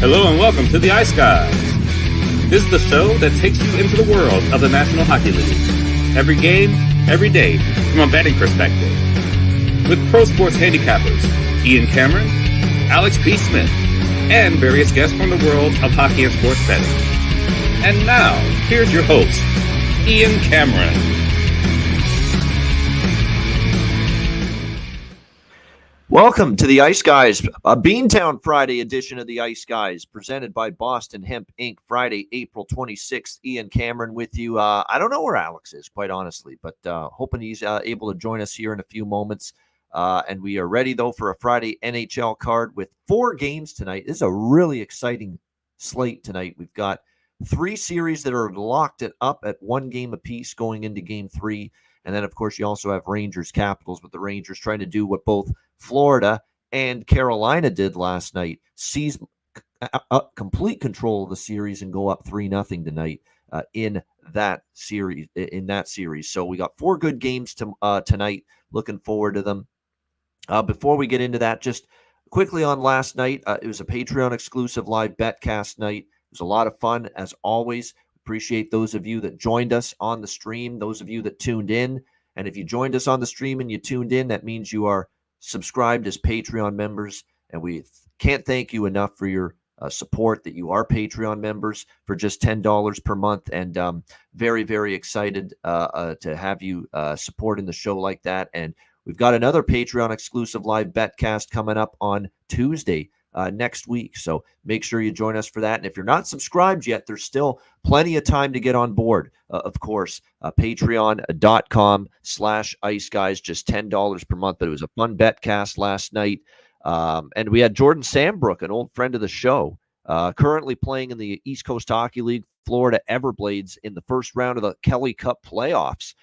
Hello and welcome to the Ice Guys. This is the show that takes you into the world of the National Hockey League. Every game, every day, from a betting perspective. With pro sports handicappers, Ian Cameron, Alex P. Smith, and various guests from the world of hockey and sports betting. And now, here's your host, Ian Cameron. Welcome to the Ice Guys, a Beantown Friday edition of the Ice Guys, presented by Boston Hemp Inc. Friday, April 26th. Ian Cameron with you. I don't know where Alex is, quite honestly, but hoping he's able to join us here in a few moments. And we are ready, though, for a Friday NHL card with 4 games tonight. This is a really exciting slate tonight. We've got 3 series that are locked up at 1 game apiece going into Game 3. And then, of course, you also have Rangers Capitals, with the Rangers trying to do what both Florida and Carolina did last night, seize complete control of the series and go up 3-0 tonight in that series. So we got 4 good games tonight. Looking forward to them. Before we get into that, just quickly on last night, it was a Patreon exclusive live betcast night. It was a lot of fun, as always. Appreciate those of you that joined us on the stream, those of you that tuned in. And if you joined us on the stream and you tuned in, that means you are subscribed as Patreon members. And we can't thank you enough for your support, that you are Patreon members for just $10 per month. And very, very excited to have you supporting the show like that. And we've got another Patreon exclusive live betcast coming up on Tuesday next week. So make sure you join us for that. And if you're not subscribed yet, there's still plenty of time to get on board. Of course, patreon.com/Ice Guys, just $10 per month. But it was a fun betcast last night. And we had Jordan Sambrook, an old friend of the show, currently playing in the East Coast Hockey League, Florida Everblades, in the first round of the Kelly Cup playoffs.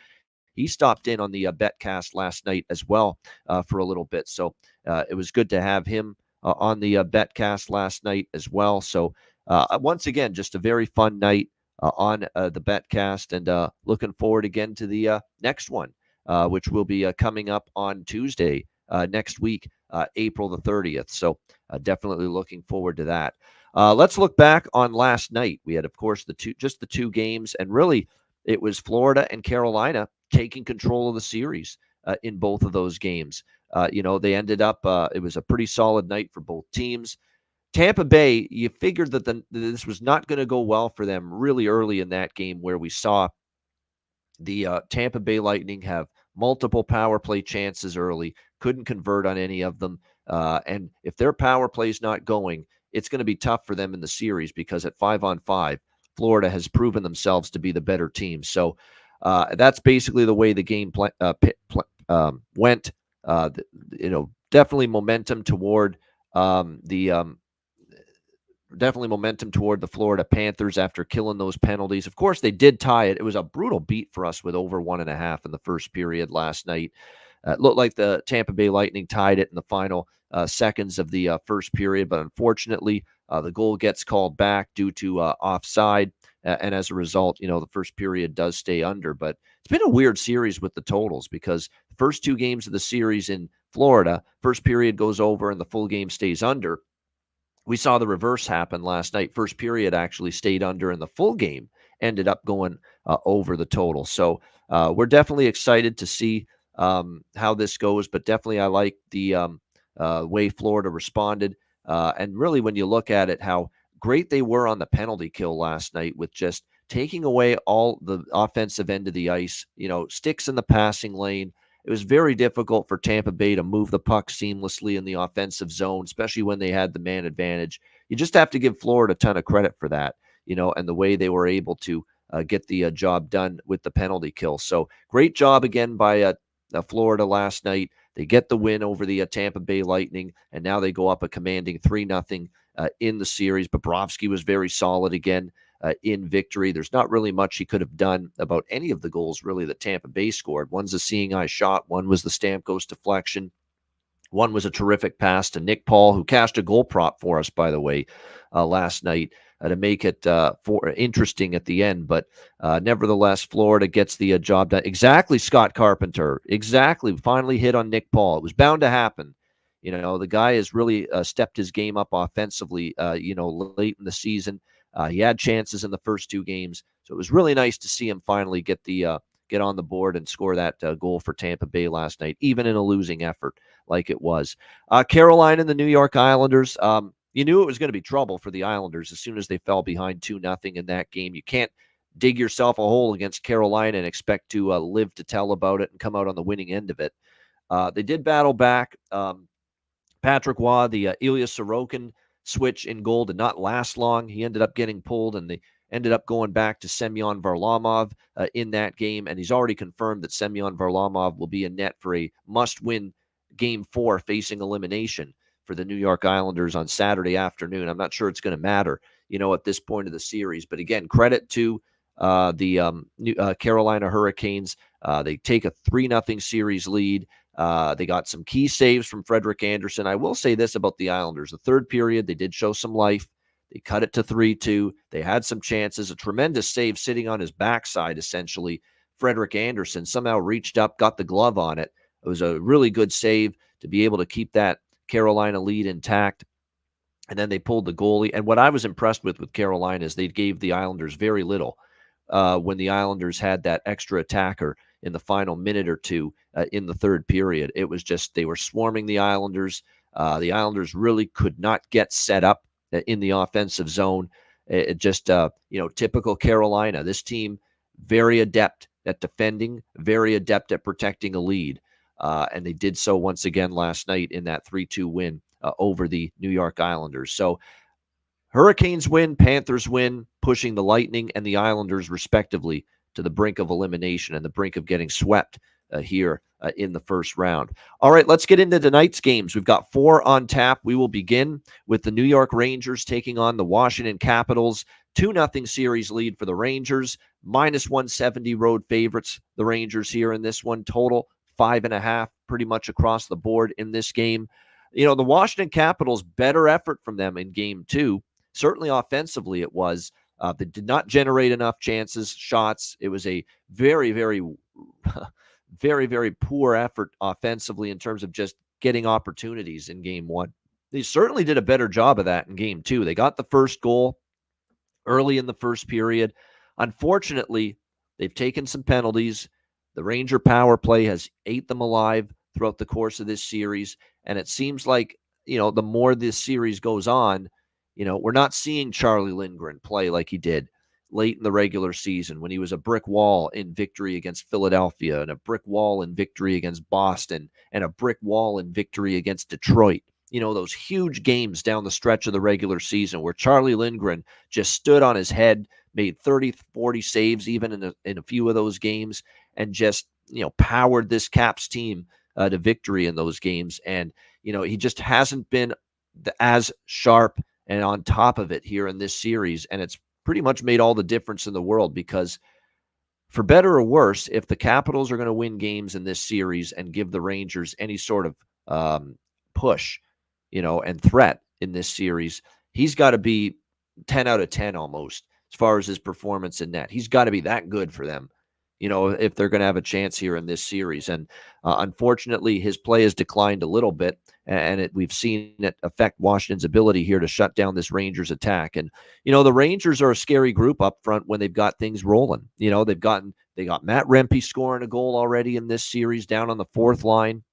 He stopped in on the betcast last night as well for a little bit. So it was good to have him on the betcast last night as well. So once again, just a very fun night on the betcast, and looking forward again to the next one, which will be coming up on Tuesday next week, April the 30th. So definitely looking forward to that. Let's look back on last night. We had, of course, the two games, and really it was Florida and Carolina taking control of the series in both of those games. They ended up, it was a pretty solid night for both teams. Tampa Bay, you figured that this was not going to go well for them really early in that game, where we saw the Tampa Bay Lightning have multiple power play chances early, couldn't convert on any of them. And if their power play is not going, it's going to be tough for them in the series, because at 5-on-5, Florida has proven themselves to be the better team. So that's basically the way the game went. Definitely momentum toward the Florida Panthers after killing those penalties. Of course, they did tie it. It was a brutal beat for us with over 1.5 in the first period last night. It looked like the Tampa Bay Lightning tied it in the final seconds of the first period, but unfortunately, the goal gets called back due to offside. And as a result, the first period does stay under. But it's been a weird series with the totals, because the first 2 games of the series in Florida, first period goes over and the full game stays under. We saw the reverse happen last night. First period actually stayed under and the full game ended up going over the total. So we're definitely excited to see how this goes. But definitely I like the way Florida responded. And really, when you look at it, how great they were on the penalty kill last night, with just taking away all the offensive end of the ice, sticks in the passing lane. It was very difficult for Tampa Bay to move the puck seamlessly in the offensive zone, especially when they had the man advantage. You just have to give Florida a ton of credit for that, and the way they were able to get the job done with the penalty kill. So great job again by Florida last night. They get the win over the Tampa Bay Lightning, and now they go up a commanding 3-0 in the series. Bobrovsky was very solid again in victory. There's not really much he could have done about any of the goals, really, that Tampa Bay scored. One's a seeing eye shot. One was the Stamkos deflection. One was a terrific pass to Nick Paul, who cashed a goal prop for us, by the way, last night to make it interesting at the end. But nevertheless, Florida gets the job done. Exactly, Scott Carpenter. Exactly. Finally hit on Nick Paul. It was bound to happen. The guy has really stepped his game up offensively, late in the season. He had chances in the first 2 games. So it was really nice to see him finally get on the board and score that goal for Tampa Bay last night, even in a losing effort like it was. Carolina and the New York Islanders, you knew it was going to be trouble for the Islanders as soon as they fell behind 2-0 in that game. You can't dig yourself a hole against Carolina and expect to live to tell about it and come out on the winning end of it. They did battle back. Patrick Waugh, the Ilya Sorokin switch in goal did not last long. He ended up getting pulled, and they ended up going back to Semyon Varlamov in that game. And he's already confirmed that Semyon Varlamov will be in net for a must-win Game 4 facing elimination for the New York Islanders on Saturday afternoon. I'm not sure it's going to matter, at this point of the series. But again, credit to the Carolina Hurricanes. They take a 3-0 series lead. They got some key saves from Frederik Andersen. I will say this about the Islanders. The third period, they did show some life. They cut it to 3-2. They had some chances. A tremendous save sitting on his backside, essentially. Frederik Andersen somehow reached up, got the glove on it. It was a really good save to be able to keep that Carolina lead intact. And then they pulled the goalie. And what I was impressed with Carolina is they gave the Islanders very little when the Islanders had that extra attacker in the final minute or two in the third period. It was just they were swarming the Islanders. The Islanders really could not get set up in the offensive zone. It just, typical Carolina. This team, very adept at defending, very adept at protecting a lead. And they did so once again last night in that 3-2 win over the New York Islanders. So Hurricanes win, Panthers win, pushing the Lightning and the Islanders respectively to the brink of elimination and the brink of getting swept here in the first round. All right, let's get into tonight's games. We've got 4 on tap. We will begin with the New York Rangers taking on the Washington Capitals. 2-0 series lead for the Rangers. -170 road favorites, the Rangers here in this one. Total 5.5, pretty much across the board in this game. The Washington Capitals, better effort from them in game 2. Certainly offensively it was. They did not generate enough chances, shots. It was a very, very, very, very poor effort offensively in terms of just getting opportunities in game 1. They certainly did a better job of that in game 2. They got the first goal early in the first period. Unfortunately, they've taken some penalties. The Ranger power play has ate them alive throughout the course of this series. And it seems like, the more this series goes on, we're not seeing Charlie Lindgren play like he did late in the regular season when he was a brick wall in victory against Philadelphia and a brick wall in victory against Boston and a brick wall in victory against Detroit. Those huge games down the stretch of the regular season where Charlie Lindgren just stood on his head, made 30, 40 saves even in a few of those games, and just, powered this Caps team to victory in those games. And, he just hasn't been as sharp and on top of it here in this series. And it's pretty much made all the difference in the world because for better or worse, if the Capitals are going to win games in this series and give the Rangers any sort of push, and threat in this series, he's got to be 10 out of 10 almost as far as his performance in net. He's got to be that good for them, if they're going to have a chance here in this series. And unfortunately, his play has declined a little bit, and we've seen it affect Washington's ability here to shut down this Rangers attack. And, the Rangers are a scary group up front when they've got things rolling. They got Matt Rempe scoring a goal already in this series down on the 4th line.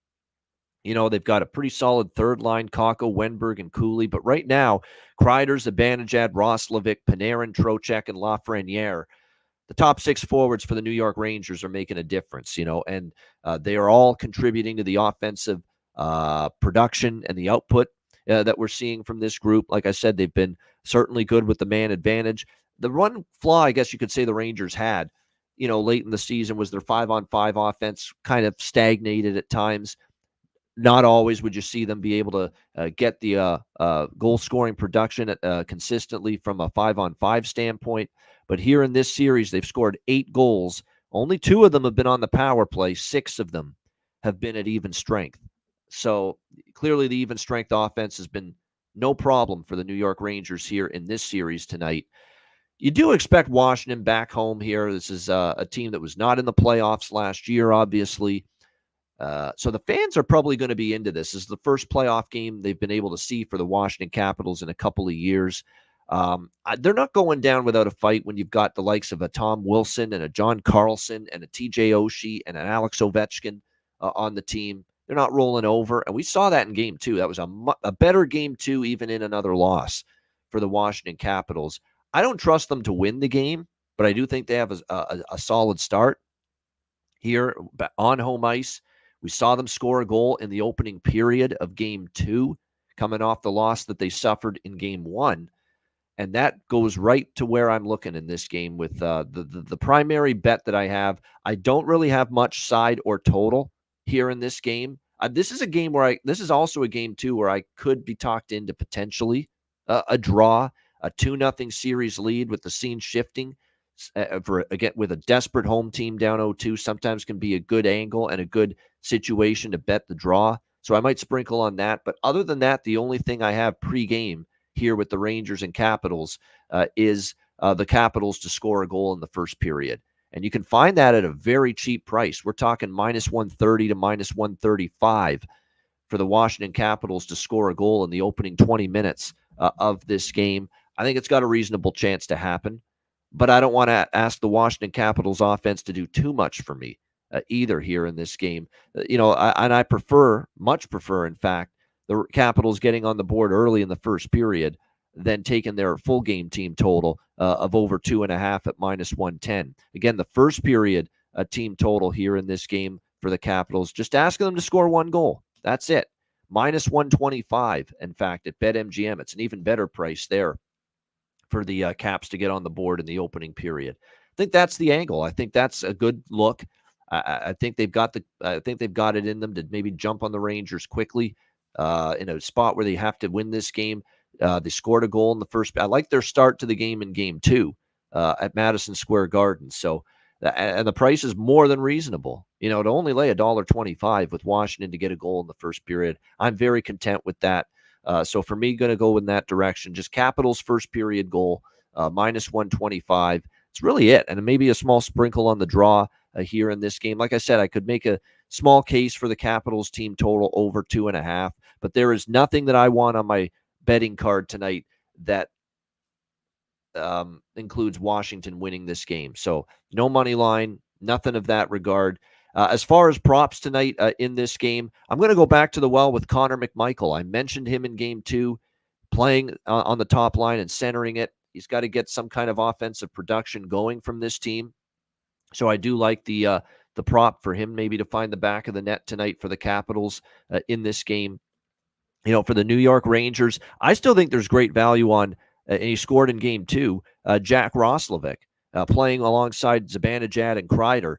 They've got a pretty solid third line, Kakko, Wenberg, and Cooley. But right now, Kreider's, Zibanejad, Roslovic, Panarin, Trocheck, and Lafreniere, the top 6 forwards for the New York Rangers are making a difference, and they are all contributing to the offensive production and the output that we're seeing from this group. Like I said, they've been certainly good with the man advantage. The one flaw, I guess you could say, the Rangers had, late in the season was their 5-on-5 offense kind of stagnated at times. Not always would you see them be able to get the goal-scoring production consistently from a 5-on-5 standpoint. But here in this series, they've scored 8 goals. Only 2 of them have been on the power play. 6 of them have been at even strength. So clearly the even strength offense has been no problem for the New York Rangers here in this series tonight. You do expect Washington back home here. This is a team that was not in the playoffs last year, obviously. So the fans are probably going to be into this. This is the first playoff game they've been able to see for the Washington Capitals in a couple of years. They're not going down without a fight when you've got the likes of a Tom Wilson and a John Carlson and a TJ Oshie and an Alex Ovechkin on the team. They're not rolling over. And we saw that in game 2. That was a better game 2, even in another loss for the Washington Capitals. I don't trust them to win the game, but I do think they have a solid start here on home ice. We saw them score a goal in the opening period of game 2, coming off the loss that they suffered in game 1. And that goes right to where I'm looking in this game with the primary bet that I have. I don't really have much side or total here in this game. This is a game where this is also a game too where I could be talked into potentially a draw, a 2-0 series lead with the scene shifting again with a desperate home team down 0-2. Sometimes can be a good angle and a good situation to bet the draw. So I might sprinkle on that. But other than that, the only thing I have pregame here with the Rangers and Capitals is the Capitals to score a goal in the first period. And you can find that at a very cheap price. We're talking minus 130 to minus 135 for the Washington Capitals to score a goal in the opening 20 minutes of this game. I think it's got a reasonable chance to happen, but I don't want to ask the Washington Capitals offense to do too much for me either here in this game. I much prefer, in fact, the Capitals getting on the board early in the first period than taking their full game team total of over 2.5 at minus 110. Again, the first period team total here in this game for the Capitals, just asking them to score one goal. That's it. Minus 125, in fact, at BetMGM. It's an even better price there for the Caps to get on the board in the opening period. I think that's the angle. I think that's a good look. I think they've got it in them to maybe jump on the Rangers quickly in a spot where they have to win this game. They scored a goal in the first. I like their start to the game in game 2 at Madison Square Garden. So, and the price is more than reasonable. To only lay $1.25 with Washington to get a goal in the first period, I'm very content with that. So for me, going to go in that direction. Just Capitals first period goal, minus 125. It's really it, and maybe a small sprinkle on the draw here in this game. Like I said, I could make a small case for the Capitals team total over 2.5, but there is nothing that I want on my betting card tonight that includes Washington winning this game. So no money line, nothing of that regard. As far as props tonight in this game, I'm going to go back to the well with Connor McMichael. I mentioned him in game 2, playing on the top line and centering it. He's got to get some kind of offensive production going from this team. So I do like the prop for him maybe to find the back of the net tonight for the Capitals in this game. For the New York Rangers, I still think there's great value on, and he scored in game 2, Jack Roslovic, playing alongside Zibanejad and Kreider.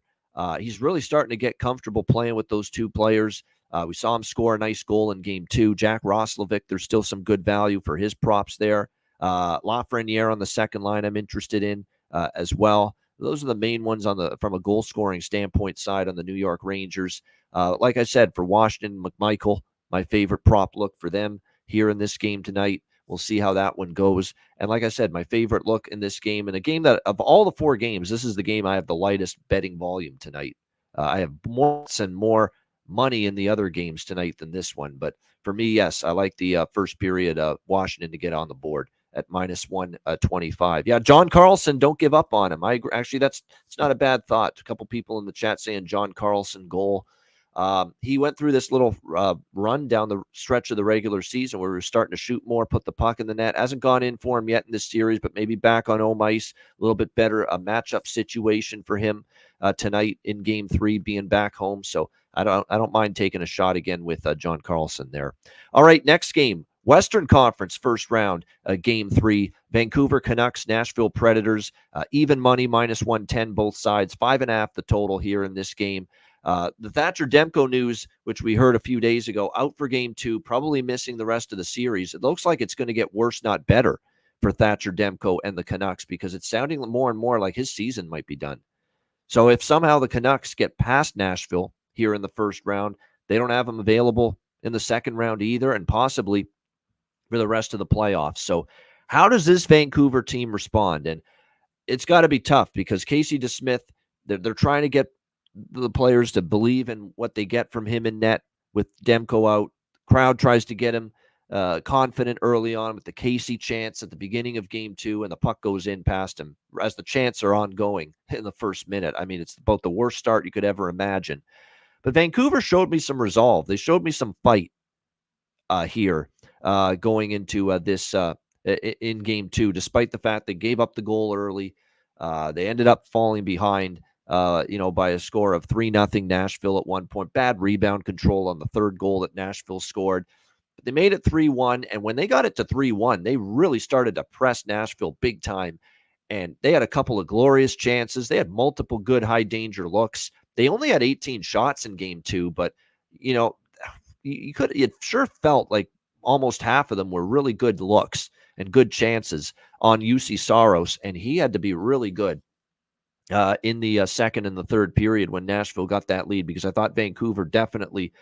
He's really starting to get comfortable playing with those two players. We saw him score a nice goal in game 2. Jack Roslovic, there's still some good value for his props there. Lafreniere on the second line I'm interested in as well. Those are the main ones from a goal-scoring standpoint side on the New York Rangers. Like I said, for Washington, McMichael, my favorite prop look for them here in this game tonight. We'll see how that one goes. And like I said, my favorite look in this game, and a game that of all the 4 games, this is the game I have the lightest betting volume tonight. I have more money in the other games tonight than this one. But for me, yes, I like the first period of Washington to get on the board at minus 125. Yeah, John Carlson, don't give up on him. I agree. Actually, it's not a bad thought. A couple people in the chat saying John Carlson goal. He went through this little run down the stretch of the regular season where we were starting to shoot more, put the puck in the net. Hasn't gone in for him yet in this series, but maybe back on home ice, a little bit better a matchup situation for him tonight in game 3, being back home. So I don't mind taking a shot again with John Carlson there. All right, next game, Western Conference first round, game 3, Vancouver Canucks, Nashville Predators, even money minus 110 both sides, 5.5 the total here in this game. The Thatcher Demko news, which we heard a few days ago, out for game 2, probably missing the rest of the series. It looks like it's going to get worse, not better, for Thatcher Demko and the Canucks, because it's sounding more and more like his season might be done. So if somehow the Canucks get past Nashville here in the first round, they don't have him available in the second round either, and possibly for the rest of the playoffs. So how does this Vancouver team respond? And it's got to be tough because Casey DeSmith, they're trying to get the players to believe in what they get from him in net with Demko out. Crowd tries to get him confident early on with the Casey chance at the beginning of game 2, and the puck goes in past him as the chants are ongoing in the first minute. I mean, it's about the worst start you could ever imagine. But Vancouver showed me some resolve. They showed me some fight here going into this in game 2, despite the fact they gave up the goal early. They ended up falling behind, by a score of 3-0 Nashville at one point. Bad rebound control on the third goal that Nashville scored. But they made it 3-1, and when they got it to 3-1, they really started to press Nashville big time. And they had a couple of glorious chances. They had multiple good high-danger looks. They only had 18 shots in game 2, but, it sure felt like almost half of them were really good looks and good chances on UC Saros, and he had to be really good in the second and the third period when Nashville got that lead, because I thought Vancouver definitely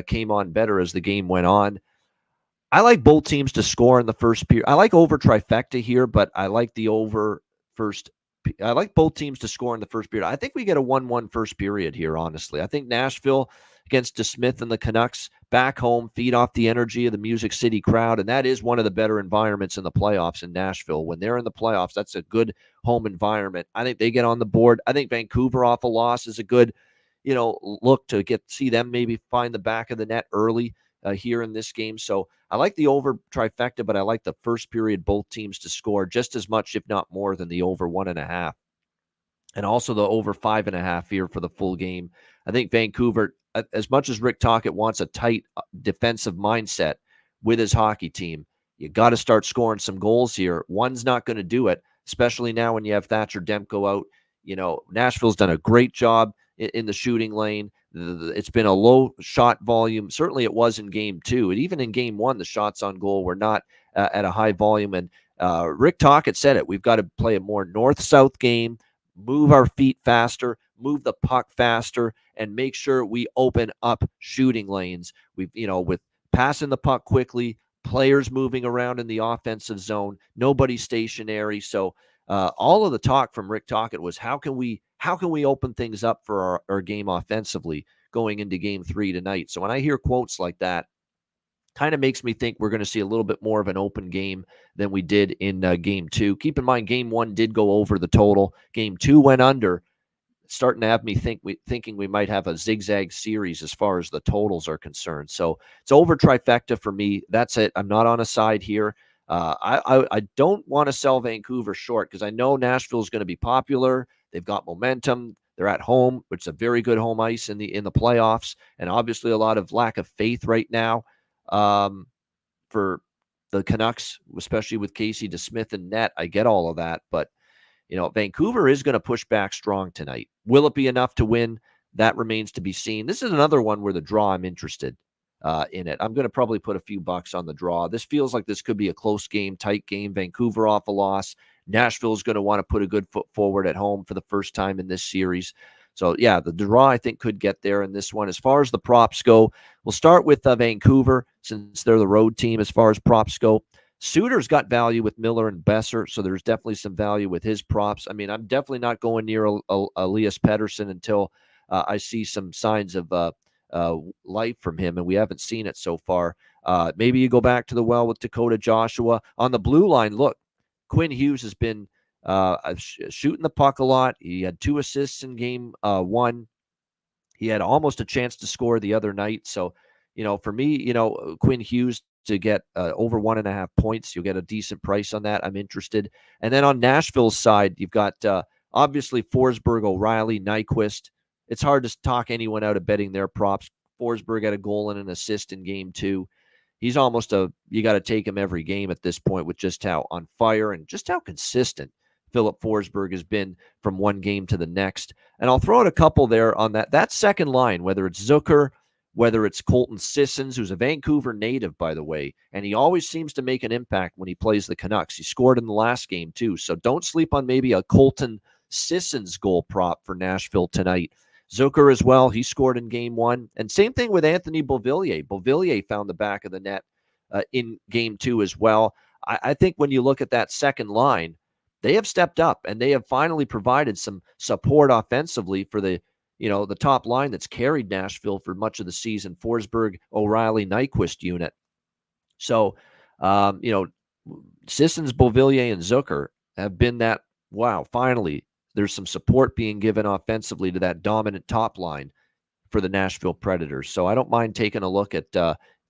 came on better as the game went on. I like both teams to score in the first period. I like over trifecta here, but I like the over first. I like both teams to score in the first period. I think we get a 1-1 first period here, honestly. I think Nashville against DeSmith and the Canucks back home, feed off the energy of the Music City crowd, and that is one of the better environments in the playoffs in Nashville. When they're in the playoffs, that's a good home environment. I think they get on the board. I think Vancouver off a loss is a good, look to see them maybe find the back of the net early here in this game. So I like the over trifecta, but I like the first period both teams to score just as much, if not more, than the over 1.5. And also the over 5.5 here for the full game. I think Vancouver, as much as Rick Tocchet wants a tight defensive mindset with his hockey team, you got to start scoring some goals here. One's not going to do it, especially now when you have Thatcher Demko out. Nashville's done a great job in the shooting lane. It's been a low shot volume. Certainly it was in game 2. And even in game 1, the shots on goal were not at a high volume. And Rick Tocchet said it. We've got to play a more north-south game, move our feet faster, move the puck faster, and make sure we open up shooting lanes. With passing the puck quickly, players moving around in the offensive zone, nobody stationary. So all of the talk from Rick Tocchet was how can we open things up for our game offensively going into game 3 tonight. So when I hear quotes like that, kind of makes me think we're going to see a little bit more of an open game than we did in game 2. Keep in mind, game 1 did go over the total. Game 2 went under, starting to have me thinking we might have a zigzag series as far as the totals are concerned. So it's over trifecta for me. That's it. I'm not on a side here. I don't want to sell Vancouver short because I know Nashville is going to be popular. They've got momentum. They're at home, which is a very good home ice in the playoffs, and obviously a lot of lack of faith right now for the Canucks, especially with Casey DeSmith and net. I get all of that, but Vancouver is going to push back strong tonight. Will it be enough to win? That remains to be seen. This is another one where the draw, I'm interested in it. I'm going to probably put a few bucks on the draw. This feels like this could be a close game, tight game. Vancouver off a loss. Nashville is going to want to put a good foot forward at home for the first time in this series. So, yeah, the draw, I think, could get there in this one. As far as the props go, we'll start with Vancouver since they're the road team as far as props go. Suter's got value with Miller and Besser, so there's definitely some value with his props. I mean, I'm definitely not going near Elias Pettersson until I see some signs of life from him, and we haven't seen it so far. Maybe you go back to the well with Dakota Joshua. On the blue line, look, Quinn Hughes has been shooting the puck a lot. He had 2 assists in game 1. He had almost a chance to score the other night. So, for me, Quinn Hughes to get over 1.5 points, you'll get a decent price on that. I'm interested. And then on Nashville's side, you've got obviously Forsberg, O'Reilly, Nyquist. It's hard to talk anyone out of betting their props. Forsberg had a goal and an assist in game 2. He's almost you got to take him every game at this point with just how on fire and just how consistent Philip Forsberg has been from one game to the next. And I'll throw out a couple there on that second line, whether it's Zucker, whether it's Colton Sissons, who's a Vancouver native, by the way, and he always seems to make an impact when he plays the Canucks. He scored in the last game, too. So don't sleep on maybe a Colton Sissons goal prop for Nashville tonight. Zucker as well. He scored in game 1. And same thing with Anthony Beauvillier. Beauvillier found the back of the net in game 2 as well. I think when you look at that second line, they have stepped up and they have finally provided some support offensively for the the top line that's carried Nashville for much of the season, Forsberg, O'Reilly, Nyquist unit. So, Sissons, Beauvillier, and Zucker have been that, wow, finally, there's some support being given offensively to that dominant top line for the Nashville Predators. So I don't mind taking a look at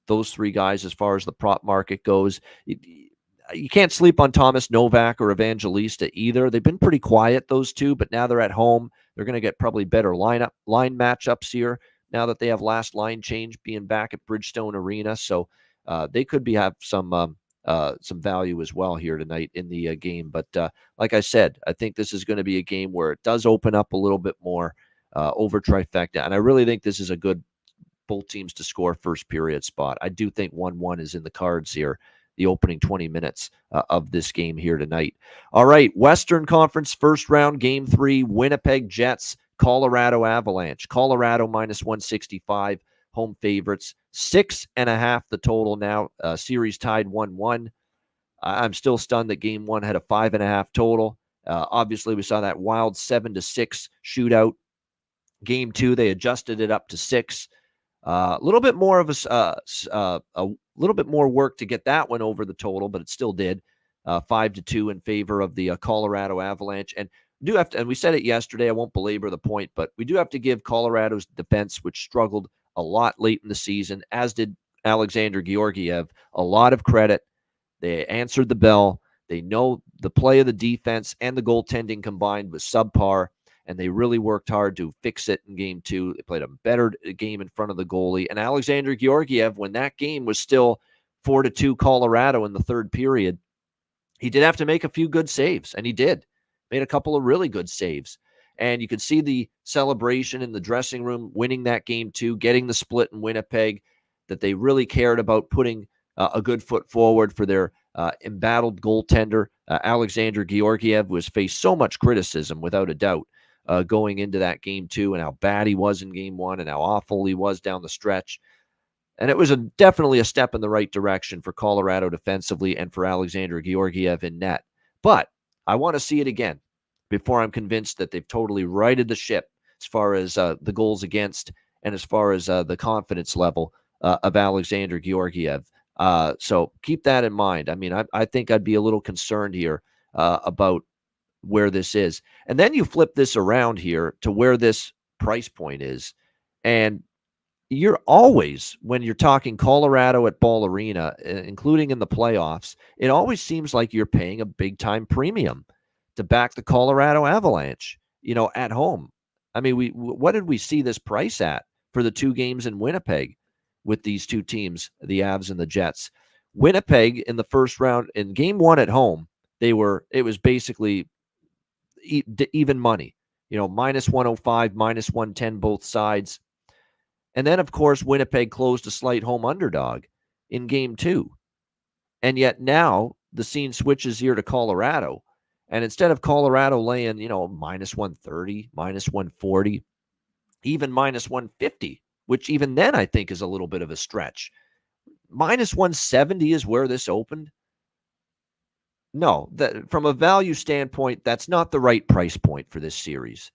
those three guys as far as the prop market goes. You can't sleep on Thomas Novak or Evangelista either. They've been pretty quiet, those two, but now they're at home. They're going to get probably better line matchups here now that they have last line change being back at Bridgestone Arena. So they could have some value as well here tonight in the game. But like I said, I think this is going to be a game where it does open up a little bit more over trifecta. And I really think this is a good both teams to score first period spot. I do think 1-1 is in the cards here, the opening 20 minutes of this game here tonight. All right, Western Conference first round, game 3, Winnipeg Jets, Colorado Avalanche. Colorado minus 165, home favorites. 6.5 the total now. Series tied 1-1. I'm still stunned that game 1 had a 5.5 total. Obviously, we saw that wild 7-6 shootout. Game 2, they adjusted it up to 6. A little bit more of a little bit more work to get that one over the total, but it still did. 5-2 in favor of the Colorado Avalanche. And do have to, and we said it yesterday, I won't belabor the point, but we do have to give Colorado's defense, which struggled a lot late in the season, as did Alexander Georgiev, a lot of credit. They answered the bell. They know the play of the defense and the goaltending combined was subpar, and they really worked hard to fix it in game 2. They played a better game in front of the goalie. And Alexander Georgiev, when that game was still 4-2 Colorado in the third period, he did have to make a few good saves, and he did. Made a couple of really good saves. And you could see the celebration in the dressing room, winning that game 2, getting the split in Winnipeg, that they really cared about putting a good foot forward for their embattled goaltender, Alexander Georgiev, who has faced so much criticism, without a doubt, going into that game 2, and how bad he was in game 1 and how awful he was down the stretch. And it was definitely a step in the right direction for Colorado defensively and for Alexander Georgiev in net. But I want to see it again before I'm convinced that they've totally righted the ship as far as the goals against and as far as the confidence level of Alexander Georgiev. So keep that in mind. I mean, I think I'd be a little concerned here about where this is. And then you flip this around here to where this price point is. And you're always, when you're talking Colorado at Ball Arena, including in the playoffs, it always seems like you're paying a big time premium to back the Colorado Avalanche, at home. I mean, what did we see this price at for the 2 games in Winnipeg with these 2 teams, the Avs and the Jets? Winnipeg in the first round, in game 1 at home, it was basically even money, minus 105, minus 110, both sides. And then, of course, Winnipeg closed a slight home underdog in game 2. And yet now the scene switches here to Colorado. And instead of Colorado laying, minus 130, minus 140, even minus 150, which even then I think is a little bit of a stretch, minus 170 is where this opened. No, from a value standpoint, that's not the right price point for this series.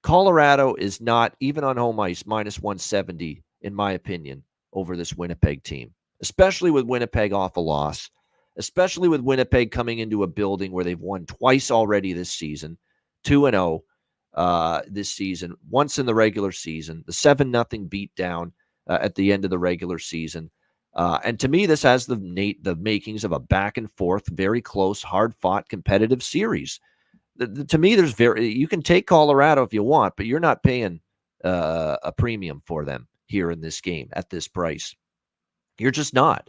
Colorado is not, even on home ice, minus 170, in my opinion, over this Winnipeg team, especially with Winnipeg off a loss, especially with Winnipeg coming into a building where they've won twice already this season, 2-0 this season, once in the regular season, the 7-0 beatdown at the end of the regular season. And to me, this has the makings of a back and forth, very close, hard-fought, competitive series. To me, you can take Colorado if you want, but you're not paying a premium for them here in this game at this price. You're just not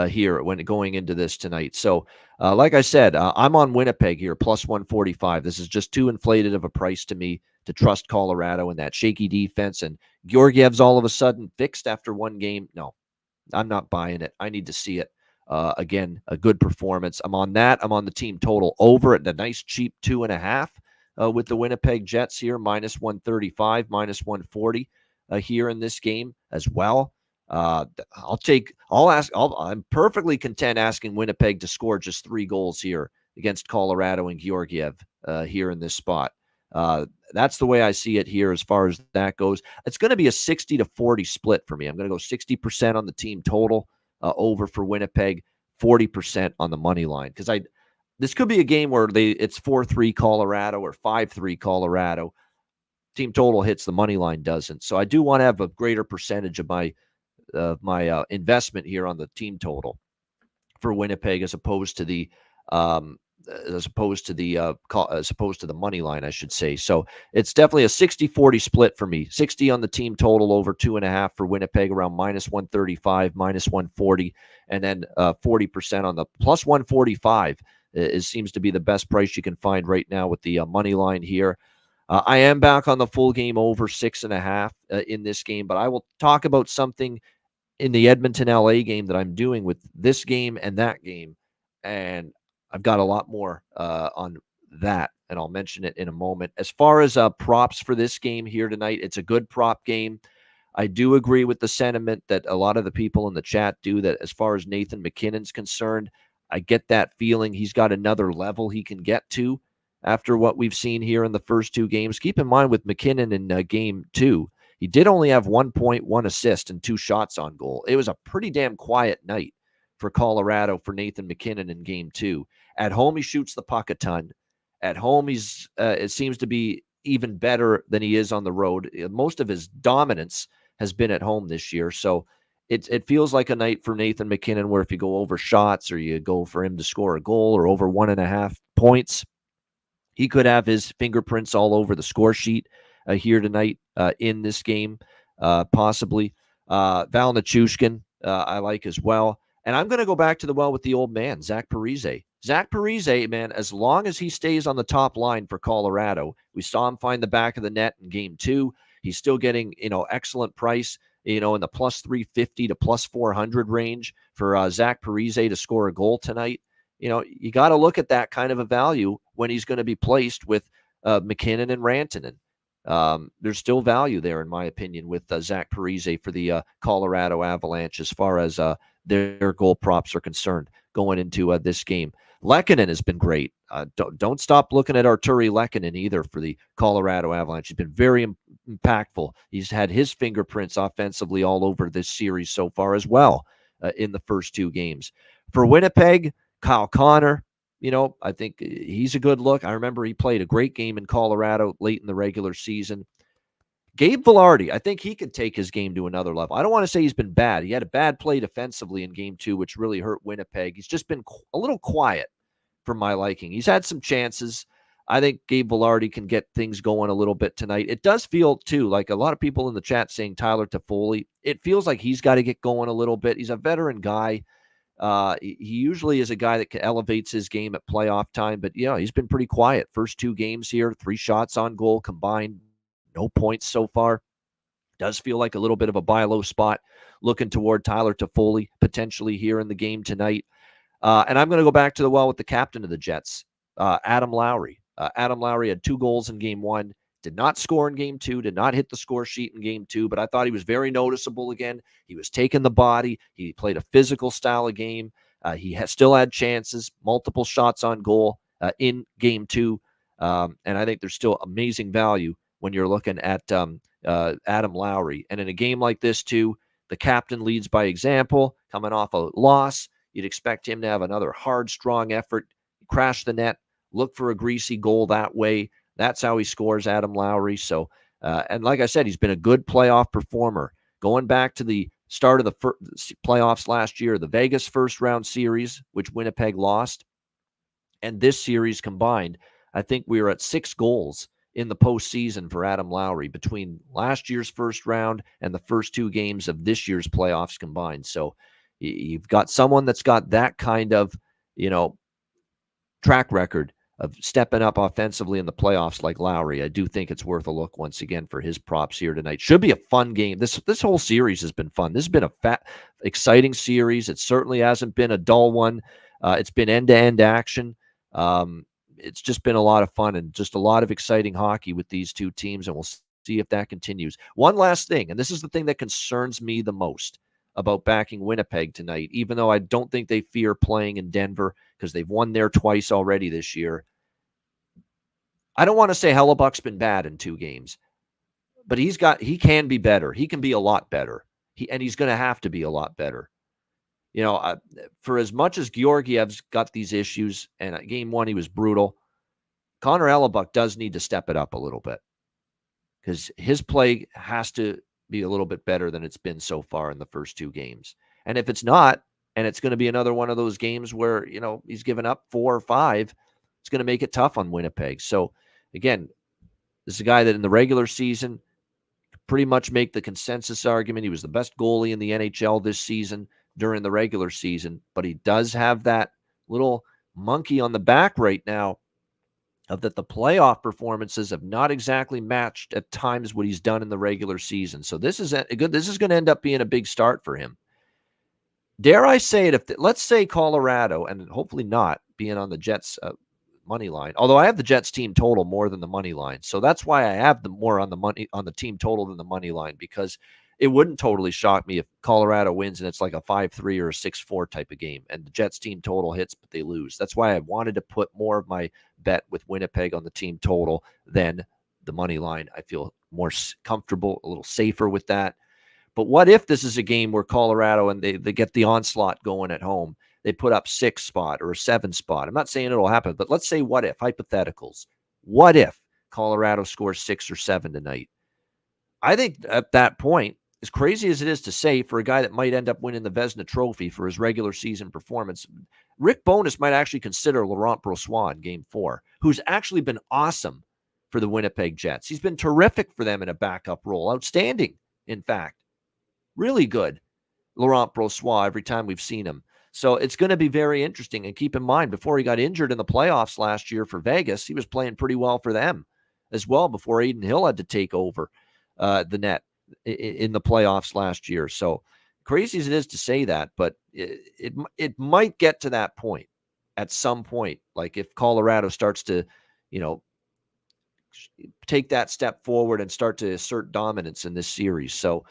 here when going into this tonight. So, like I said, I'm on Winnipeg here, plus 145. This is just too inflated of a price to me to trust Colorado in that shaky defense. And Georgiev's all of a sudden fixed after one game. No, I'm not buying it. I need to see it. Again, a good performance. I'm on that. I'm on the team total over at the nice cheap 2.5 with the Winnipeg Jets here, minus 135, minus 140 here in this game as well. I'm perfectly content asking Winnipeg to score just 3 goals here against Colorado and Georgiev here in this spot. That's the way I see it here as far as that goes. It's going to be a 60-40 split for me. I'm going to go 60% on the team total over for Winnipeg, 40% on the money line, because this could be a game where it's 4-3 Colorado or 5-3 Colorado. Team total hits, the money line doesn't. So I do want to have a greater percentage of my investment here on the team total for Winnipeg as opposed to the money line, I should say. So it's definitely a 60-40 split for me. 60 on the team total over 2.5 for Winnipeg, around minus 135, minus 140, and then 40% on the plus 145. It seems to be the best price you can find right now with the money line here. I am back on the full game over 6.5 in this game, but I will talk about something in the Edmonton LA game that I'm doing with this game and that game. And I've got a lot more on that, and I'll mention it in a moment. As far as props for this game here tonight, it's a good prop game. I do agree with the sentiment that a lot of the people in the chat do, that as far as Nathan MacKinnon's concerned, I get that feeling he's got another level he can get to after what we've seen here in the first two games. Keep in mind with MacKinnon in game 2, he did only have 1 point, 1 assist, and 2 shots on goal. It was a pretty damn quiet night for Colorado for Nathan MacKinnon in game 2. At home, he shoots the puck a ton. At home, it seems to be even better than he is on the road. Most of his dominance has been at home this year. So it feels like a night for Nathan MacKinnon where if you go over shots or you go for him to score a goal or over 1.5 points, he could have his fingerprints all over the score sheet here tonight in this game, possibly. Val Nichushkin, I like as well. And I'm going to go back to the well with the old man, Zach Parise. Zach Parise, man, as long as he stays on the top line for Colorado, we saw him find the back of the net in game 2. He's still getting, excellent price, in the plus 350 to plus 400 range for Zach Parise to score a goal tonight. You got to look at that kind of a value when he's going to be placed with MacKinnon and Rantanen. There's still value there, in my opinion, with Zach Parise for the Colorado Avalanche as far as their goal props are concerned going into this game. Lehkonen has been great. Don't stop looking at Arturi Lehkonen either for the Colorado Avalanche. He's been very impactful. He's had his fingerprints offensively all over this series so far as well in the first 2 games. For Winnipeg, Kyle Connor, I think he's a good look. I remember he played a great game in Colorado late in the regular season. Gabe Vilardi, I think he could take his game to another level. I don't want to say he's been bad. He had a bad play defensively in game 2, which really hurt Winnipeg. He's just been a little quiet for my liking. He's had some chances. I think Gabe Vilardi can get things going a little bit tonight. It does feel, too, like a lot of people in the chat saying Tyler Toffoli. It feels like he's got to get going a little bit. He's a veteran guy. He usually is a guy that elevates his game at playoff time, but he's been pretty quiet. First 2 games here, 3 shots on goal combined, no points so far. Does feel like a little bit of a buy low spot looking toward Tyler Toffoli potentially here in the game tonight. And I'm going to go back to the well with the captain of the Jets, Adam Lowry. Adam Lowry had 2 goals in game 1. Did not score in game 2, did not hit the score sheet in game 2, but I thought he was very noticeable again. He was taking the body. He played a physical style of game. He still had chances, multiple shots on goal in game 2. And I think there's still amazing value when you're looking at Adam Lowry. And in a game like this, too, the captain leads by example, coming off a loss. You'd expect him to have another hard, strong effort, crash the net, look for a greasy goal that way. That's how he scores, Adam Lowry. So, and like I said, he's been a good playoff performer. Going back to the start of the playoffs last year, the Vegas first-round series, which Winnipeg lost, and this series combined, I think we were at 6 goals in the postseason for Adam Lowry between last year's first round and the first 2 games of this year's playoffs combined. So you've got someone that's got that kind of, track record of stepping up offensively in the playoffs like Lowry. I do think it's worth a look once again for his props here tonight. Should be a fun game. This whole series has been fun. This has been a exciting series. It certainly hasn't been a dull one. It's been end-to-end action. It's just been a lot of fun and just a lot of exciting hockey with these 2 teams, and we'll see if that continues. One last thing, and this is the thing that concerns me the most about backing Winnipeg tonight, even though I don't think they fear playing in Denver because they've won there twice already this year. I don't want to say Hellebuck's been bad in 2 games, but he can be better. He can be a lot better. He's going to have to be a lot better. For as much as Georgiev's got these issues, and game 1 he was brutal, Connor Hellebuck does need to step it up a little bit because his play has to be a little bit better than it's been so far in the first 2 games. And if it's not, and it's going to be another one of those games where, he's given up 4 or 5, it's going to make it tough on Winnipeg. So, again, this is a guy that in the regular season pretty much make the consensus argument. He was the best goalie in the NHL this season during the regular season, but he does have that little monkey on the back right now of that the playoff performances have not exactly matched at times what he's done in the regular season. So this is going to end up being a big start for him. Dare I say it, let's say Colorado, and hopefully not being on the Jets money line, although I have the Jets team total more than the money line. So that's why I have the more on the team total than the money line, because it wouldn't totally shock me if Colorado wins and it's like a 5-3 or a 6-4 type of game and the Jets team total hits, but they lose. That's why I wanted to put more of my bet with Winnipeg on the team total than the money line. I feel more comfortable, a little safer with that. But what if this is a game where Colorado and they get the onslaught going at home? They put up 6 spot or a 7 spot. I'm not saying it'll happen, but let's say what if, hypotheticals. What if Colorado scores 6 or 7 tonight? I think at that point, as crazy as it is to say for a guy that might end up winning the Vezina Trophy for his regular season performance, Rick Bowness might actually consider Laurent Brossoit in Game 4, who's actually been awesome for the Winnipeg Jets. He's been terrific for them in a backup role. Outstanding, in fact. Really good, Laurent Brossoit, every time we've seen him. So it's going to be very interesting. And keep in mind, before he got injured in the playoffs last year for Vegas, he was playing pretty well for them as well before Adin Hill had to take over the net in the playoffs last year. So crazy as it is to say that, but it might get to that point at some point. Like if Colorado starts to, take that step forward and start to assert dominance in this series. So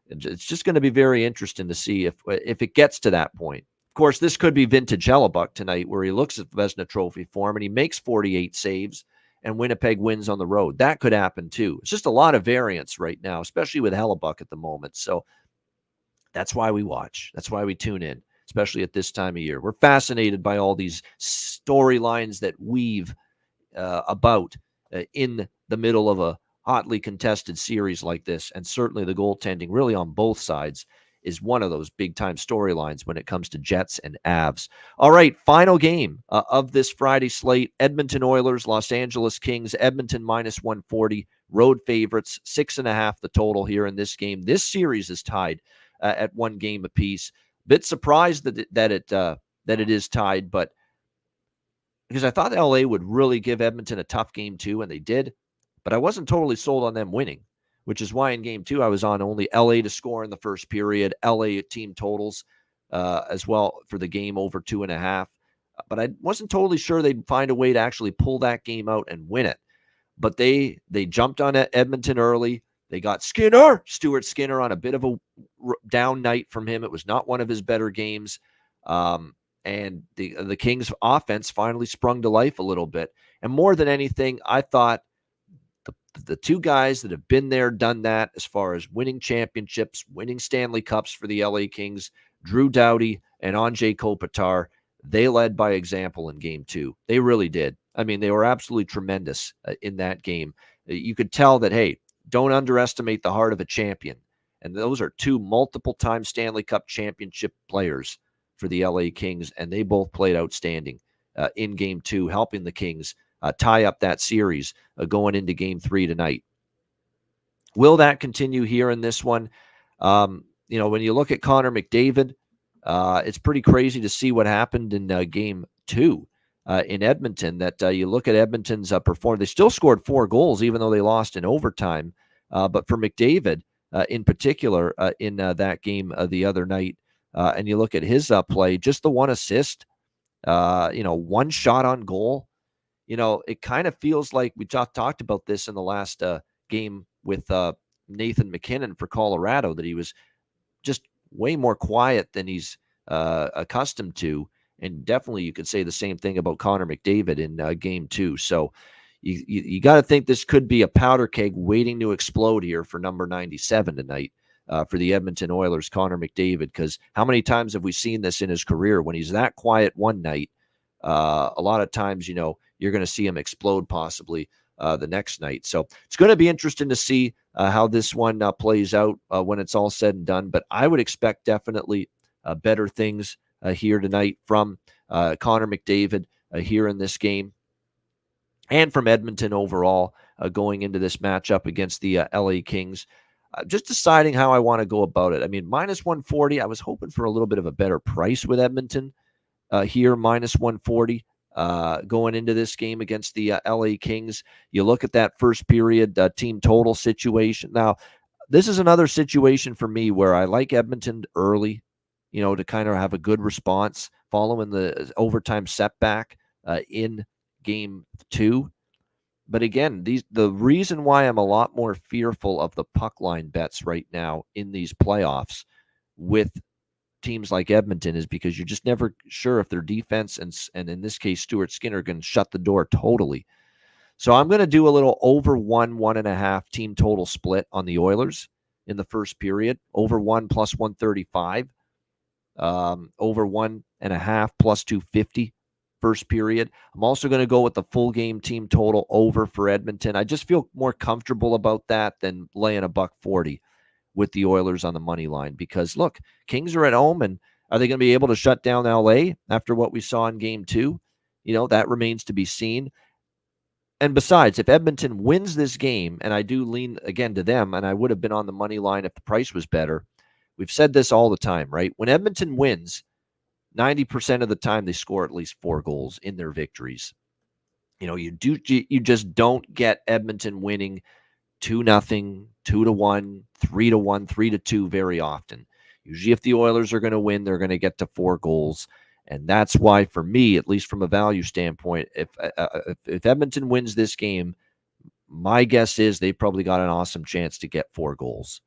it's just going to be very interesting to see if it gets to that point. Of course, this could be vintage Hellebuck tonight, where he looks at the Vezina Trophy form and he makes 48 saves and Winnipeg wins on the road. That could happen too. It's just a lot of variance right now, especially with Hellebuck at the moment. So that's why we watch. That's why we tune in, especially at this time of year. We're fascinated by all these storylines that weave about in the middle of a hotly contested series like this. And certainly the goaltending really on both sides is one of those big-time storylines when it comes to Jets and Avs. All right, final game of this Friday slate, Edmonton Oilers, Los Angeles Kings, Edmonton minus 140, road favorites, 6.5 the total here in this game. This series is tied at 1 game apiece. Bit surprised that it is tied, but because I thought LA would really give Edmonton a tough game too, and they did, but I wasn't totally sold on them winning, which is why in game 2 I was on only LA to score in the first period, LA team totals as well for the game over 2.5. But I wasn't totally sure they'd find a way to actually pull that game out and win it. But they jumped on Edmonton early. They got Stuart Skinner, on a bit of a down night from him. It was not one of his better games. And the Kings offense finally sprung to life a little bit. And more than anything, I thought the 2 guys that have been there, done that, as far as winning championships, winning Stanley Cups for the LA Kings, Drew Doughty and Anze Kopitar, they led by example in game 2. They really did. I mean, they were absolutely tremendous in that game. You could tell that, hey, don't underestimate the heart of a champion. And those are 2 multiple-time Stanley Cup championship players for the LA Kings, and they both played outstanding in game 2, helping the Kings tie up that series going into game 3 tonight. Will that continue here in this one? When you look at Connor McDavid, it's pretty crazy to see what happened in game 2 in Edmonton. That you look at Edmonton's performance. They still scored 4 goals, even though they lost in overtime. But for McDavid in particular in that game the other night, and you look at his play, just the 1 assist, 1 shot on goal. It kind of feels like we talked about this in the last game with Nathan MacKinnon for Colorado, that he was just way more quiet than he's accustomed to. And definitely you could say the same thing about Connor McDavid in game 2. So, you got to think this could be a powder keg waiting to explode here for number 97 tonight for the Edmonton Oilers, Connor McDavid, because how many times have we seen this in his career? When he's that quiet one night, a lot of times, you're going to see him explode possibly the next night. So it's going to be interesting to see how this one plays out when it's all said and done. But I would expect definitely better things here tonight from Connor McDavid here in this game, and from Edmonton overall going into this matchup against the LA Kings. Just deciding how I want to go about it. I mean, minus 140, I was hoping for a little bit of a better price with Edmonton here, minus 140 going into this game against the LA Kings. You look at that first period team total situation. Now, this is another situation for me where I like Edmonton early, to kind of have a good response following the overtime setback in game 2. But again, the reason why I'm a lot more fearful of the puck line bets right now in these playoffs with teams like Edmonton is because you're just never sure if their defense and in this case Stuart Skinner can shut the door totally. So I'm going to do a little over 1.5 team total split on the Oilers in the first period. Over 1 plus 135. Over 1.5 plus 250 first period. I'm also going to go with the full game team total over for Edmonton. I just feel more comfortable about that than laying $1.40 with the Oilers on the money line, because look, Kings are at home, and are they going to be able to shut down LA after what we saw in game 2? That remains to be seen. And besides, if Edmonton wins this game, and I do lean again to them, and I would have been on the money line if the price was better. We've said this all the time, right? When Edmonton wins, 90% of the time they score at least 4 goals in their victories. You just don't get Edmonton winning 2-0, 2-1, 3-1, 3-2 very often. Usually if the Oilers are going to win, they're going to get to 4 goals. And that's why, for me, at least from a value standpoint, if Edmonton wins this game, my guess is they probably got an awesome chance to get 4 goals.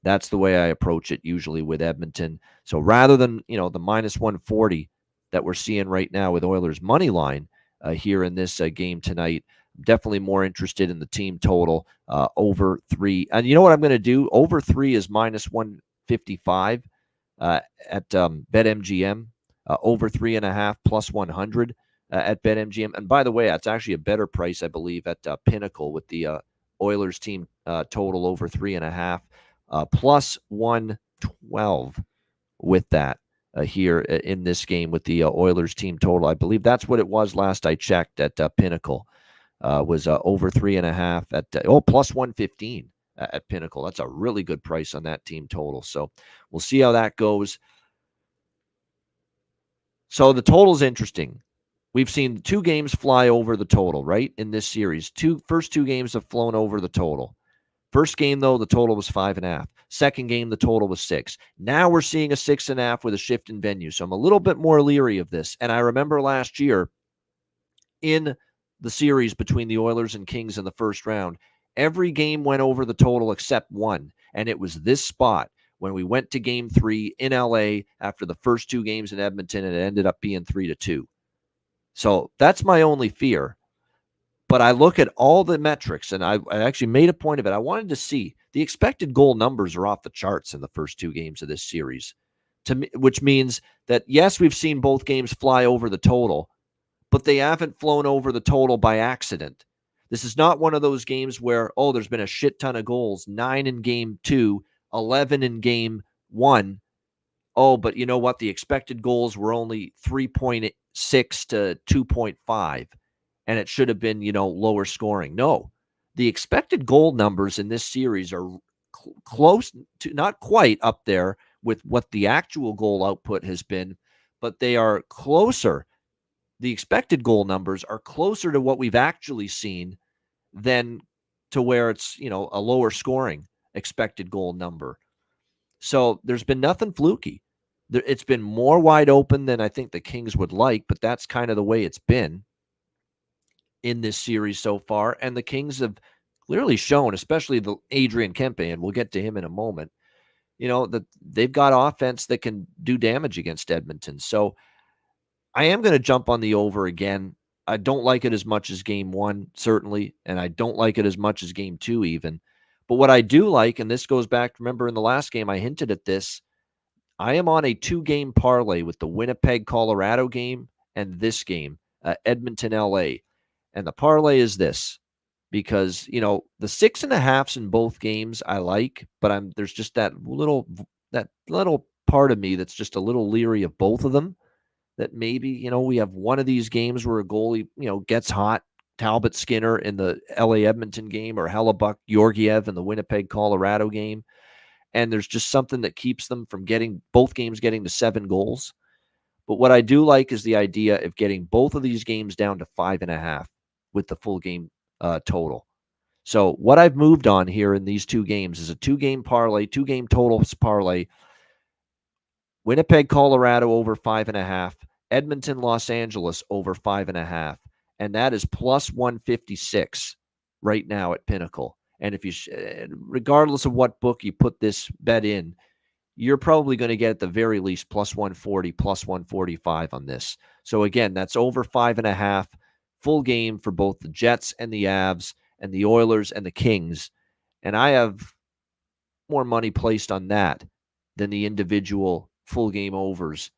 That's the way I approach it usually with Edmonton. So rather than, the minus 140 that we're seeing right now with Oilers money line here in this game tonight, I'm definitely more interested in the team total over 3. And you know what I'm going to do? Over 3 is minus 155 at BetMGM. Over 3.5 plus 100 at BetMGM. And by the way, that's actually a better price, I believe, at Pinnacle with the Oilers team total over 3.5. Plus 112 with that here in this game with the Oilers team total. I believe that's what it was last I checked at Pinnacle. Was over 3.5 at plus 115 at Pinnacle. That's a really good price on that team total. So we'll see how that goes. So the total's interesting. We've seen 2 games fly over the total, right, in this series. First 2 games have flown over the total. First game, though, the total was 5.5. Second game, the total was 6. Now we're seeing a 6.5 with a shift in venue. So I'm a little bit more leery of this. And I remember last year in the series between the Oilers and Kings in the first round, every game went over the total except one. And it was this spot when we went to game 3 in LA after the first 2 games in Edmonton, and it ended up being 3-2. So that's my only fear. But I look at all the metrics, and I actually made a point of it. I wanted to see the expected goal numbers are off the charts in the first 2 games of this series, which means that, yes, we've seen both games fly over the total, but they haven't flown over the total by accident. This is not one of those games where, there's been a shit ton of goals, 9 in game 2, 11 in game 1. But you know what? The expected goals were only 3.6 to 2.5. And it should have been, lower scoring. No, the expected goal numbers in this series are close to, not quite up there with what the actual goal output has been, but they are closer. The expected goal numbers are closer to what we've actually seen than to where it's, a lower scoring expected goal number. So there's been nothing fluky. It's been more wide open than I think the Kings would like, but that's kind of the way it's been in this series so far. And the Kings have clearly shown, especially the Adrian Kempe, and we'll get to him in a moment, that they've got offense that can do damage against Edmonton. So I am going to jump on the over again I don't like it as much as game one, certainly, and I don't like it as much as game two, even. But what I do like, and this goes back, remember in the last game, I hinted at this. I am on a 2-game parlay with the Winnipeg, Colorado game and this game, Edmonton, LA. And the parlay is this because, the 6.5s in both games I like, but there's just that little part of me that's just a little leery of both of them. That maybe, we have one of these games where a goalie, gets hot, Talbot Skinner in the LA Edmonton game or Hellebuck Georgiev in the Winnipeg, Colorado game. And there's just something that keeps them from both games getting to 7 goals. But what I do like is the idea of getting both of these games down to 5.5 with the full game total. So what I've moved on here in these 2 games is a 2-game parlay, 2-game totals parlay. Winnipeg, Colorado over 5.5. Edmonton, Los Angeles over 5.5. And that is plus 156 right now at Pinnacle. And if you, regardless of what book you put this bet in, you're probably going to get at the very least plus 140, plus 145 on this. So again, that's over 5.5, full game for both the Jets and the Avs and the Oilers and the Kings. And I have more money placed on that than the individual full game overs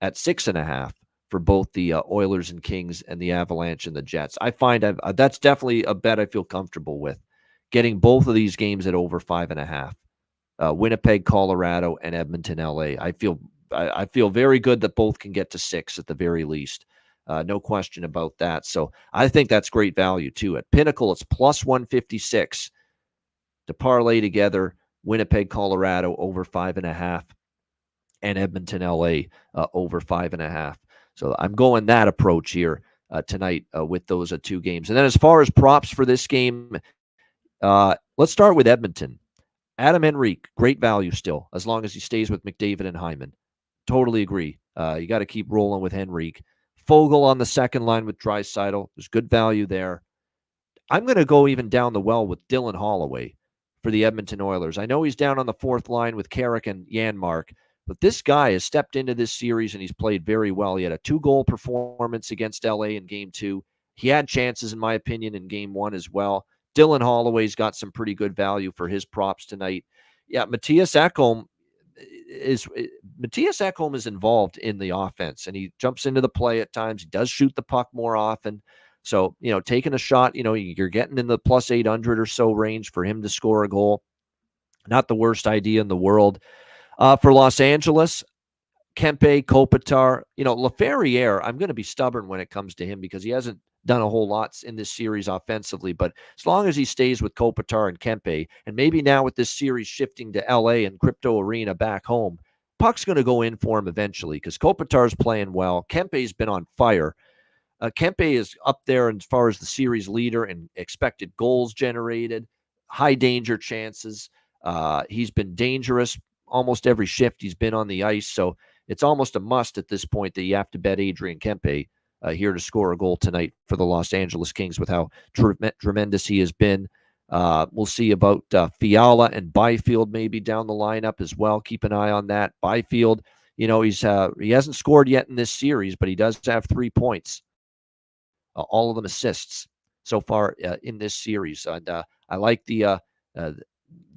at 6.5 for both the Oilers and Kings and the Avalanche and the Jets. I find that's definitely a bet I feel comfortable with. Getting both of these games at over 5.5. Winnipeg, Colorado, and Edmonton, LA. I feel very good that both can get to 6 at the very least. No question about that. So I think that's great value too. At Pinnacle, it's plus 156 to parlay together Winnipeg, Colorado over 5.5 and Edmonton, LA over 5.5. So I'm going that approach here tonight with those 2 games. And then as far as props for this game, let's start with Edmonton. Adam Henrique, great value still, as long as he stays with McDavid and Hyman. Totally agree. You got to keep rolling with Henrique. Fogle on the second line with Draisaitl. There's good value there. I'm going to go even down the well with Dylan Holloway for the Edmonton Oilers. I know he's down on the fourth line with Carrick and Janmark, but this guy has stepped into this series and he's played very well. He had a 2-goal performance against LA in game 2. He had chances, in my opinion, in game 1 as well. Dylan Holloway's got some pretty good value for his props tonight. Yeah, Matthias Ekholm is involved in the offense, and he jumps into the play at times. He does shoot the puck more often. So, taking a shot, you're getting in the plus 800 or so range for him to score a goal. Not the worst idea in the world. For Los Angeles, Kempe, Kopitar, Laferriere, I'm going to be stubborn when it comes to him because he hasn't done a whole lot in this series offensively. But as long as he stays with Kopitar and Kempe, and maybe now with this series shifting to LA and Crypto Arena back home, puck's going to go in for him eventually because Kopitar's playing well. Kempe's been on fire. Kempe is up there as far as the series leader in expected goals generated, high danger chances. He's been dangerous almost every shift he's been on the ice. So it's almost a must at this point that you have to bet Adrian Kempe here to score a goal tonight for the Los Angeles Kings with how tremendous he has been. We'll see about Fiala and Byfield maybe down the lineup as well. Keep an eye on that. Byfield, he hasn't scored yet in this series, but he does have 3 points. All of them assists so far in this series. And I like the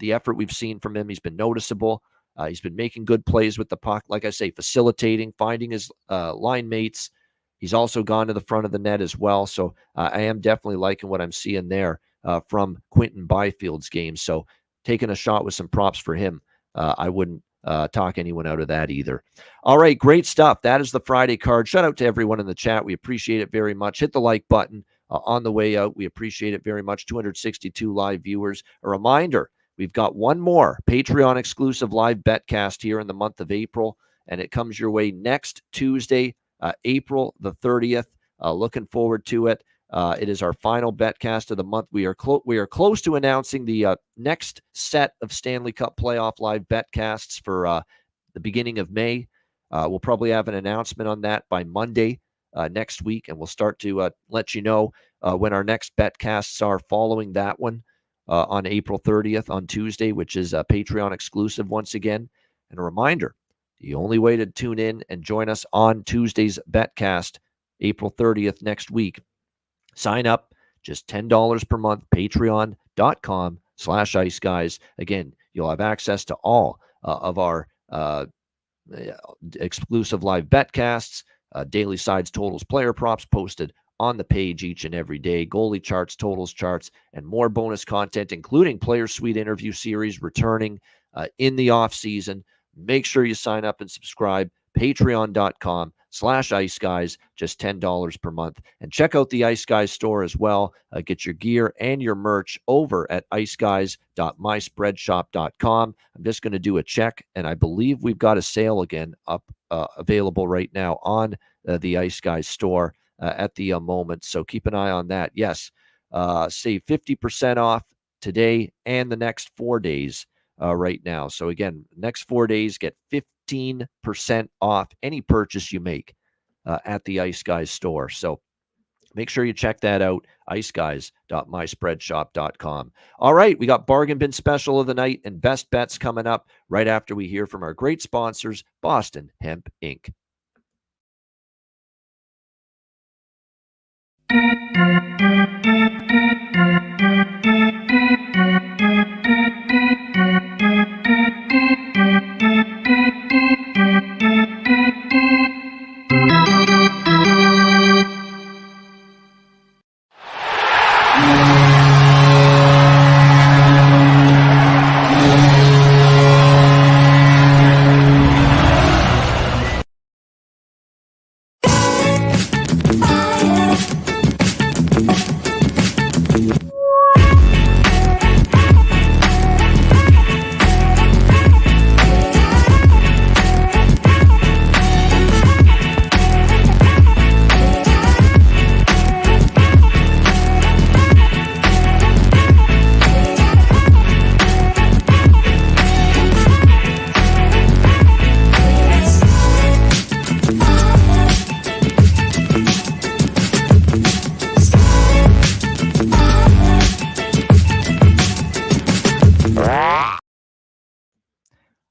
effort we've seen from him. He's been noticeable. He's been making good plays with the puck. Like I say, facilitating, finding his line mates. He's also gone to the front of the net as well. So I am definitely liking what I'm seeing there from Quinton Byfield's game. So taking a shot with some props for him. I wouldn't talk anyone out of that either. All right, great stuff. That is the Friday card. Shout out to everyone in the chat. We appreciate it very much. Hit the like button on the way out. We appreciate it very much. 262 live viewers. A reminder, we've got one more Patreon exclusive live betcast here in the month of April, and it comes your way next Tuesday, April the 30th. Looking forward to it. It is our final betcast of the month. We are close to announcing the next set of Stanley Cup playoff live betcasts for the beginning of May. We'll probably have an announcement on that by Monday next week, and we'll start to let you know when our next betcasts are following that one on April 30th on Tuesday, which is a Patreon exclusive once again. And a reminder, the only way to tune in and join us on Tuesday's betcast, April 30th next week, Sign up, just $10 per month, patreon.com/Ice Guys. Again, you'll have access to all of our exclusive live betcasts, daily sides, totals, player props posted on the page each and every day, goalie charts, totals charts, and more bonus content, including Player Suite interview series returning in the off season. Make sure you sign up and subscribe. Patreon.com/Ice Guys, just $10 per month. And check out the Ice Guys store as well. Get your gear and your merch over at iceguys.myspreadshop.com. I'm just going to do a check, and I believe we've got a sale again up available right now on the Ice Guys store at the moment. So keep an eye on that. Yes, save 50% off today and the next 4 days right now. So again, next 4 days, get 15% off any purchase you make at the Ice Guys store. So make sure you check that out, iceguys.myspreadshop.com. All right, we got Bargain Bin Special of the night and Best Bets coming up right after we hear from our great sponsors, Boston Hemp Inc.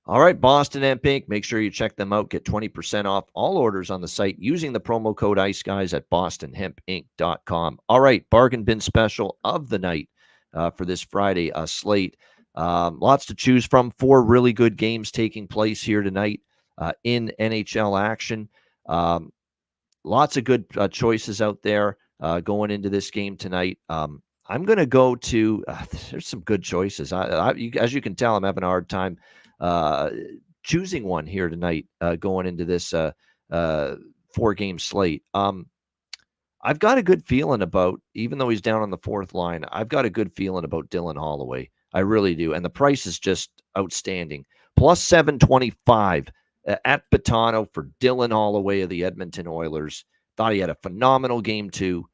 All right, Boston Hemp Inc. Make sure you check them out. Get 20% off all orders on the site using the promo code Ice Guys at bostonhempinc.com. All right, bargain bin special of the night for this Friday slate. Lots to choose from. 4 really good games taking place here tonight in NHL action. Lots of good choices out there going into this game tonight. I'm going to go to there's some good choices. As you can tell, I'm having a hard time choosing one here tonight going into this 4-game slate. I've got a good feeling about, even though he's down on the 4th line, I've got a good feeling about Dylan Holloway. I really do. And the price is just outstanding. Plus 725 at Betano for Dylan Holloway of the Edmonton Oilers. Thought he had a phenomenal game too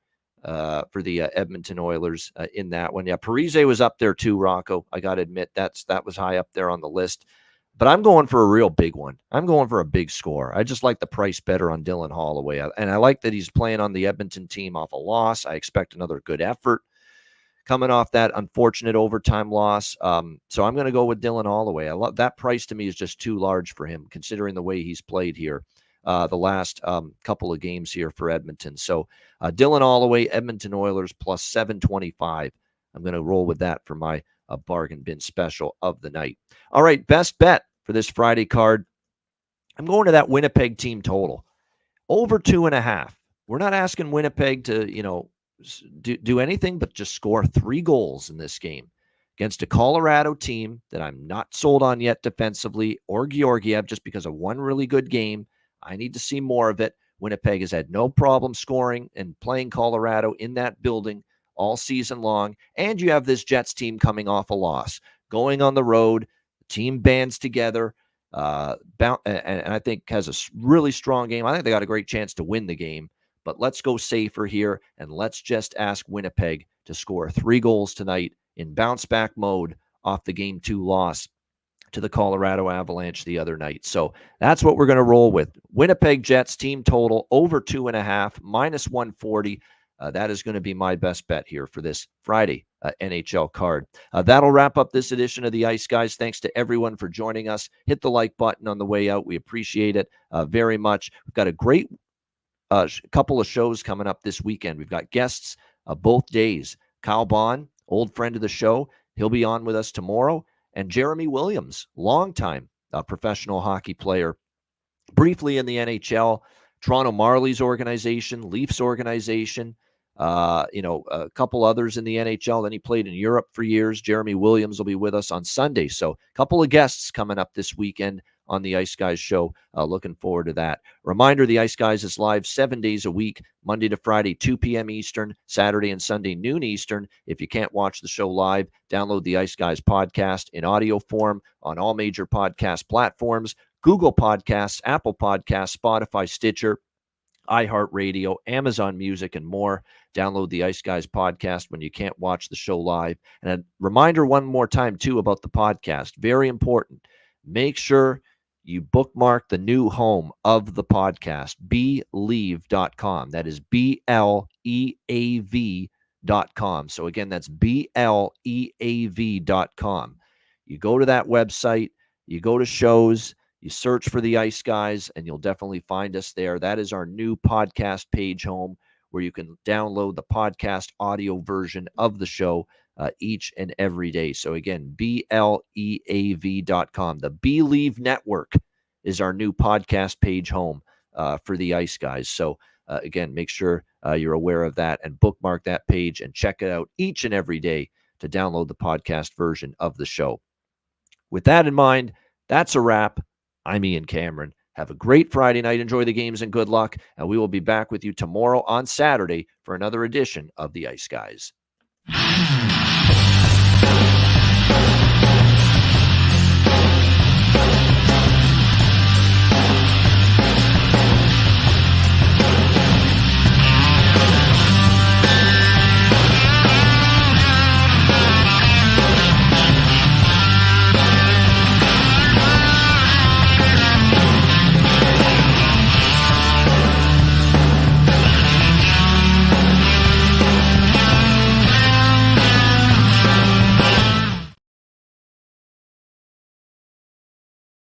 for the Edmonton Oilers in that one. Yeah, Parise was up there too, Rocco. I got to admit that was high up there on the list. But I'm going for a real big one. I'm going for a big score. I just like the price better on Dylan Holloway. And I like that he's playing on the Edmonton team off a loss. I expect another good effort coming off that unfortunate overtime loss. So I'm going to go with Dylan Holloway. I love that price. To me is just too large for him, considering the way he's played here the last couple of games here for Edmonton. So Dylan Holloway, Edmonton Oilers, plus 725. I'm going to roll with that for my bargain bin special of the night. All right, best bet for this Friday card. I'm going to that Winnipeg team total. Over 2.5. We're not asking Winnipeg to, do anything but just score 3 goals in this game against a Colorado team that I'm not sold on yet defensively, or Georgiev, just because of one really good game. I need to see more of it. Winnipeg has had no problem scoring and playing Colorado in that building all season long. And you have this Jets team coming off a loss, going on the road. The team bands together, and I think has a really strong game. I think they got a great chance to win the game. But let's go safer here, and let's just ask Winnipeg to score 3 goals tonight in bounce-back mode off the Game 2 loss to the Colorado Avalanche the other night. So that's what we're going to roll with. Winnipeg Jets team total over 2.5, minus 140. That is going to be my best bet here for this Friday NHL card. That'll wrap up this edition of the Ice Guys. Thanks to everyone for joining us. Hit the like button on the way out. We appreciate it very much. We've got a great couple of shows coming up this weekend. We've got guests both days. Kyle Bond, old friend of the show, he'll be on with us tomorrow. And Jeremy Williams, longtime professional hockey player, briefly in the NHL, Toronto Marlies organization, Leafs organization, a couple others in the NHL. Then he played in Europe for years. Jeremy Williams will be with us on Sunday. So a couple of guests coming up this weekend on the Ice Guys show. Looking forward to that. Reminder, the Ice Guys is live 7 days a week, Monday to Friday, 2 p.m. Eastern, Saturday and Sunday, noon Eastern. If you can't watch the show live, download the Ice Guys podcast in audio form on all major podcast platforms: Google Podcasts, Apple Podcasts, Spotify, Stitcher, iHeartRadio, Amazon Music, and more. Download the Ice Guys podcast when you can't watch the show live. And a reminder one more time, too, about the podcast. Very important. Make sure you bookmark the new home of the podcast, Bleav.com. That is BLEAV.com. So again, that's BLEAV.com. You go to that website, you go to shows, you search for the Ice Guys, and you'll definitely find us there. That is our new podcast page home where you can download the podcast audio version of the show each and every day. So again, BLEAV.com. The Bleav Network is our new podcast page home for the Ice Guys. So again, make sure you're aware of that and bookmark that page and check it out each and every day to download the podcast version of the show. With that in mind, that's a wrap. I'm Ian Cameron. Have a great Friday night. Enjoy the games and good luck. And we will be back with you tomorrow on Saturday for another edition of the Ice Guys.